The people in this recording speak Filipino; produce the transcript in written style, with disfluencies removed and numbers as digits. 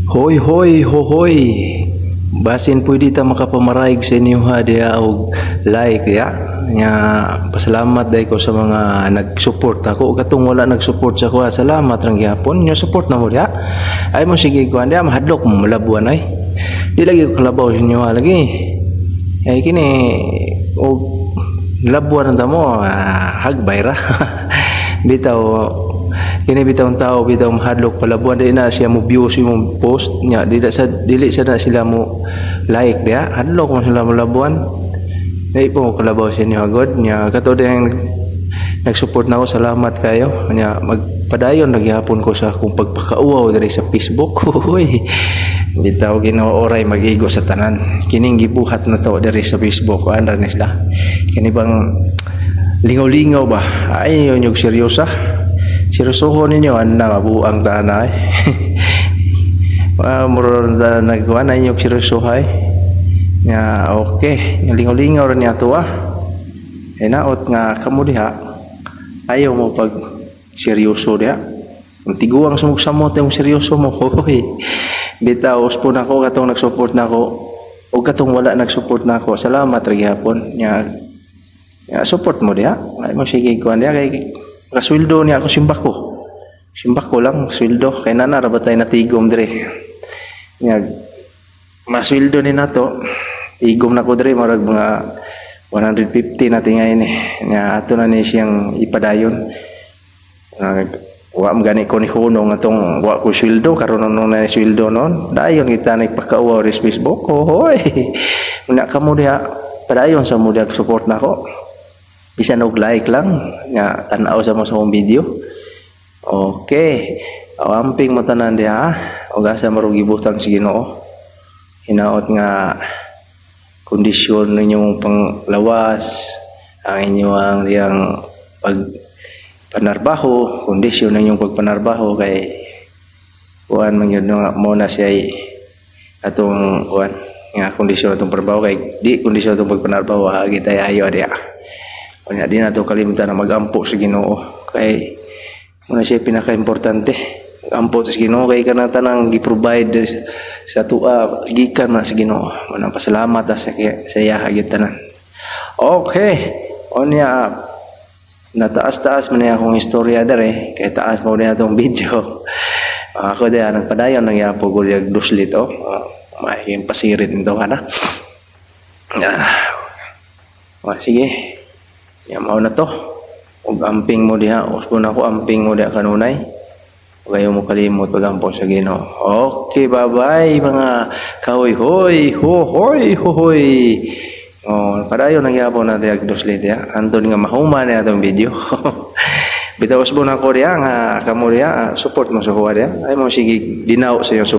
Hoy, hoy, hohoy. Basin pwede ta makapamaraig sa inyo ha diya og like ya. Nya pasalamat day ko sa mga nag-support ako. Katong wala nag-support sa ko, salamat rang gyapon. Nya support na mo diya. Ay mo sige ko diya mahadlok mo malabuan ay. Di lagi ko kalabaw sa inyo ha lagi. Ay kini og labuan ta mo hagbay ra. Bitaw kini bitawng tao bitaw mahadlok palabuan di na siya mo views yung post nya dili sa na sila mo like dia hadlok mo sila mo labuan dili po mo kalabaw sa inyo agad nya kato yung nagsupport na ako salamat kayo nya magpadayon nagyapon ko sa akong pagpakauaw diri sa Facebook hoy bitaw Ginoo oray mag-igo sa tanan kining gibuhat na to diri sa Facebook ana ni sila kini bang lingaw-lingaw ba ay yung seryosa seryosohon ninyo na mabuang tanay muro na nagkuha na inyong seryosohay nga okay lingaw-lingaw rin niya ito ay naot nga kamo diha ayaw mo pag seryoso diha tiguang sumugsamot yung seryoso mo hoy bitaw uspo na ko katong nagsupport na ko o katong wala nagsupport na ko salamat rin hapon nga support mo diha ay mo sige kuhan diha kay kasweldo niya ako simbako lang sweldo kay nana ra ba tay natigom dire nya masweldo ni nato tigom na ko dire marag mga 150 na tingay ni nya ato na ni siyang ipadayon wa gani ko ni hunong atong wa ko sweldo karon nung na sweldo non dayon kita nagpakauaw ris Facebook hoy una kamo diha padayon sa mo diha support nako bisan og like lang nga tan-aw sa mo sa akong video okay awamping mo tanan diha og asa marong gibutang si Ginoo hinaot nga kondisyon ninyong panglawas ang inyong diyang pagpanarbaho kondisyon ninyong pagpanarbaho kay kuan man yun mo na siya atong kuan nga kondisyon atong trabaho kay di kondisyon atong pagpanarbaho kita ayo diha kanya di na ito kalimutan na mag-ampo sa Ginoo kay muna siya pinaka-importante mag-ampo sa Ginoo kay kanata nang gi-provide sa tua gikan na sa Ginoo manang pasalamat sa iya hagitanan okay onya nataas-taas man akong istorya dere kay taas mo na itong video ako diya nagpadayon ng yapo ko yung duslit mahing pasirit nito na sige mao na to ug amping mo diha usbon ako amping mo diha kanunay ug ayaw mo kalimot pagampo sa Ginoo okay bye bye mga kahoy hoy hoy hoy padayon nagyapon na diag duslit ya anton nga mahuman na atong video bitaw usbon ako diha nga kamo diha support mo sa kuha diha ay mo sige dinaw sa iyo